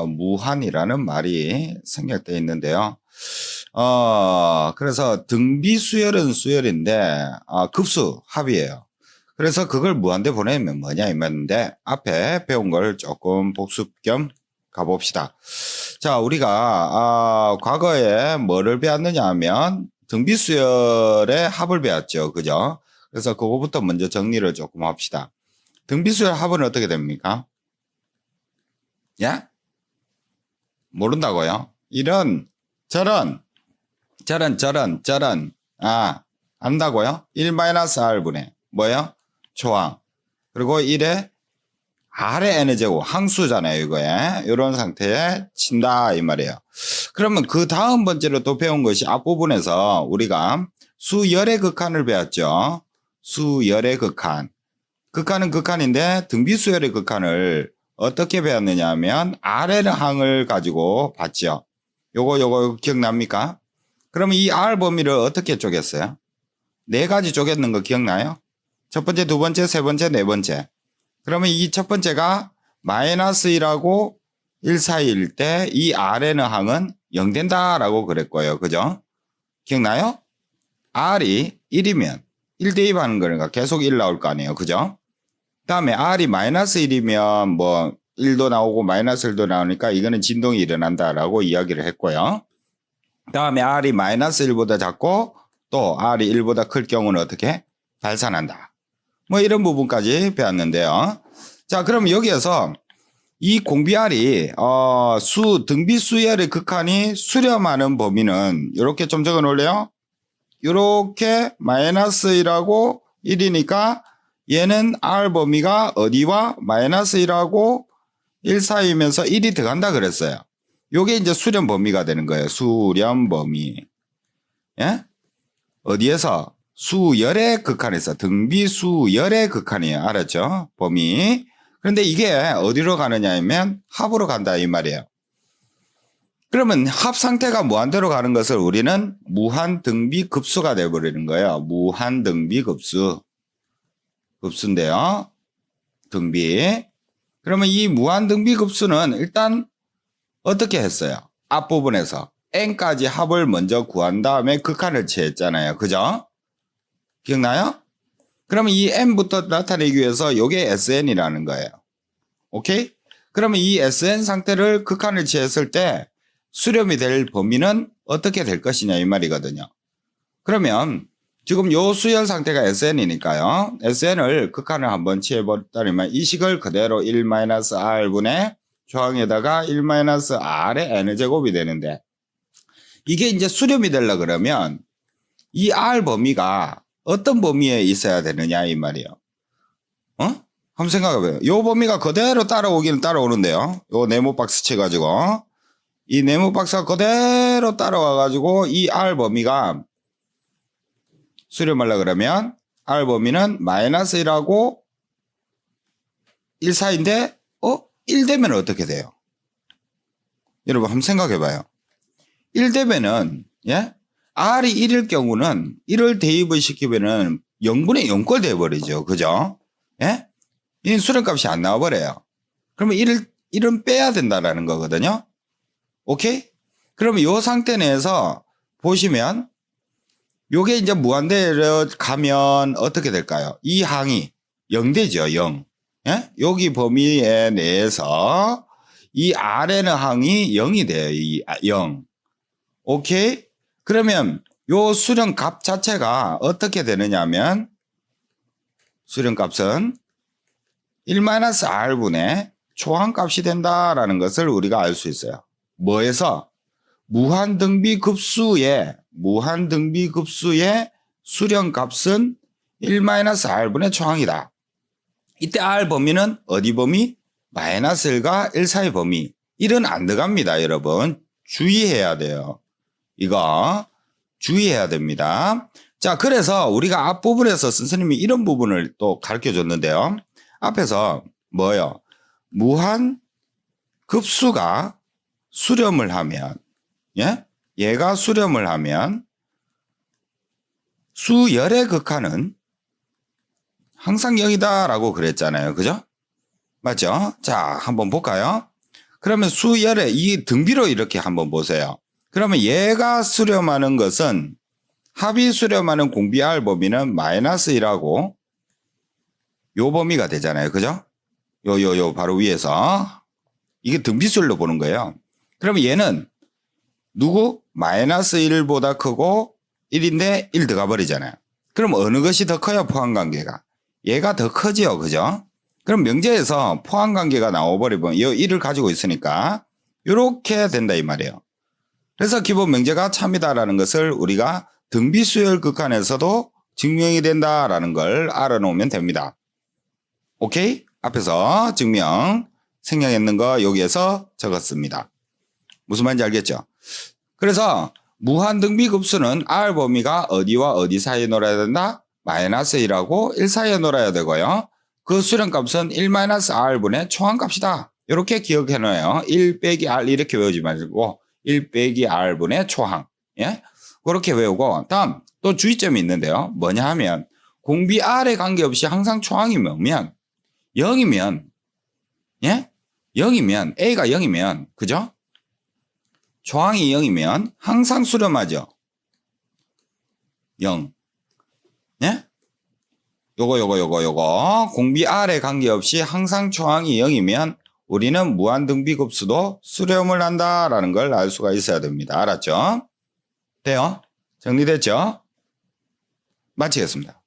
무한이라는 말이 생략되어 있는데요. 그래서 등비수열은 수열인데, 급수, 합이에요. 그래서 그걸 무한대 보내면 뭐냐 이말인데, 앞에 배운 걸 조금 복습 겸 가봅시다. 자, 우리가, 과거에 뭐를 배웠느냐 하면, 등비수열의 합을 배웠죠. 그죠? 그래서 그거부터 먼저 정리를 조금 합시다. 등비수열 합은 어떻게 됩니까? 예? 모른다고요? 이런, 저런, 안다고요? 1-R분의, 뭐요? 초항. 그리고 1에 R의 N제곱, 항수잖아요, 이거에. 이런 상태에 친다, 이 말이에요. 그러면 그 다음 번째로 또 배운 것이 앞부분에서 우리가 수열의 극한을 배웠죠. 수열의 극한. 극한은 극한인데 등비수열의 극한을 어떻게 배웠느냐 하면 R의 항을 가지고 봤죠. 요거 기억납니까? 그러면 이 R 범위를 어떻게 쪼갰어요? 네 가지 쪼갰는 거 기억나요? 첫 번째, 두 번째, 세 번째, 네 번째. 그러면 이 첫 번째가 -1하고 1 사이일 때 이 R의 항은 0 된다라고 그랬고요. 그죠? 기억나요? R이 1이면 1 대입하는 거니까 계속 1 나올 거 아니에요. 그죠? 다음에 R이 -1이면 뭐 1도 나오고 -1도 나오니까 이거는 진동이 일어난다라고 이야기를 했고요. 다음에 R이 -1보다 작고 또 R이 1보다 클 경우는 어떻게? 발산한다. 뭐 이런 부분까지 배웠는데요. 자, 그럼 여기에서 이 공비 R이 등비수열의 극한이 수렴하는 범위는 이렇게 좀 적어 놓을래요? 이렇게 -1하고 1이니까 얘는 R 범위가 어디와 -1하고 1 사이면서 1이 들어간다 그랬어요. 요게 이제 수렴 범위가 되는 거예요. 수렴 범위. 예? 어디에서? 수열의 극한에서. 등비수열의 극한이에요. 알았죠? 범위. 그런데 이게 어디로 가느냐 하면 합으로 간다 이 말이에요. 그러면 합 상태가 무한대로 가는 것을 우리는 무한등비급수가 되어버리는 거예요. 무한등비급수. 급수인데요. 등비. 그러면 이 무한등비급수는 일단 어떻게 했어요? 앞부분에서 n까지 합을 먼저 구한 다음에 극한을 취했잖아요. 그죠? 기억나요? 그러면 이 n부터 나타내기 위해서 이게 sn이라는 거예요. 오케이? 그러면 이 sn 상태를 극한을 취했을 때 수렴이 될 범위는 어떻게 될 것이냐 이 말이거든요. 그러면 지금 요 수열 상태가 sn이니까요. sn을 극한을 한번 취해버렸다면 이 식을 그대로 1-R분의 조항에다가 1-R의 n제곱이 되는데 이게 이제 수렴이 되려 그러면 이 R 범위가 어떤 범위에 있어야 되느냐 이 말이에요. 한번 생각해봐요. 요 범위가 그대로 따라오기는 따라오는데요. 요 네모 박스 쳐가지고 이 네모 박스가 그대로 따라와가지고 이 R 범위가 수렴하려 그러면 R 범위는 -1하고 1 사이인데 1 되면 어떻게 돼요? 여러분 한번 생각해봐요. 1 되면은 예? R이 1일 경우는 1을 대입을 시키면은 0분의 0꼴 돼버리죠. 그죠? 예? 이 수렴값이 안 나와버려요. 그러면 1은 빼야 된다라는 거거든요. 오케이? 그러면 이 상태 내에서 보시면 요게 이제 무한대로 가면 어떻게 될까요? 이 항이 0 되죠. 0. 예? 여기 범위 내에서 이 R에는 항이 0이 돼요. 0. 오케이? 그러면 요 수렴값 자체가 어떻게 되느냐 하면 수렴값은 1-R분의 초항값이 된다라는 것을 우리가 알 수 있어요. 뭐에서? 무한등비급수의 수렴값은 1-R분의 초항이다. 이때 R 범위는 어디 범위? -1과 1 사이 범위. 1은 안 들어갑니다, 여러분. 주의해야 돼요. 이거 주의해야 됩니다. 자, 그래서 우리가 앞부분에서 선생님이 이런 부분을 또 가르쳐 줬는데요. 앞에서 뭐요? 무한급수가 수렴을 하면, 예? 얘가 수렴을 하면 수열의 극한은 항상 0이다라고 그랬잖아요. 그죠? 맞죠? 자, 한번 볼까요? 그러면 수열의 이 등비로 이렇게 한번 보세요. 그러면 얘가 수렴하는 것은 합이 수렴하는 공비 R 범위는 마이너스 1하고 요 범위가 되잖아요. 그죠? 요 바로 위에서 이게 등비수열로 보는 거예요. 그러면 얘는 누구? 마이너스 1보다 크고 1인데 1 들어가 버리잖아요. 그럼 어느 것이 더 커요? 포함관계가. 얘가 더 크지요. 그죠? 그럼 명제에서 포함관계가 나와버리면 이 1을 가지고 있으니까 이렇게 된다 이 말이에요. 그래서 기본 명제가 참이다라는 것을 우리가 등비수열 극한에서도 증명이 된다라는 걸 알아놓으면 됩니다. 오케이? 앞에서 증명 생략했는 거 여기에서 적었습니다. 무슨 말인지 알겠죠? 그래서 무한등비급수는 R 범위가 어디와 어디 사이에 놀아야 된다? 마이너스 1하고 1 사이에 놀아야 되고요. 그 수렴값은 1-R분의 초항값이다. 이렇게 기억해 놓아요. 1 빼기 R 이렇게 외우지 말고 1 빼기 R분의 초항. 예? 그렇게 외우고 다음 또 주의점이 있는데요. 뭐냐 하면 공비 R에 관계없이 항상 초항이 뭐면 0이면 예? 0이면 A가 0이면 그죠? 초항이 0이면 항상 수렴하죠. 0. 예? 요거 공비 R에 관계없이 항상 초항이 0이면 우리는 무한등비급수도 수렴을 한다라는 걸 알 수가 있어야 됩니다. 알았죠? 돼요? 정리됐죠? 마치겠습니다.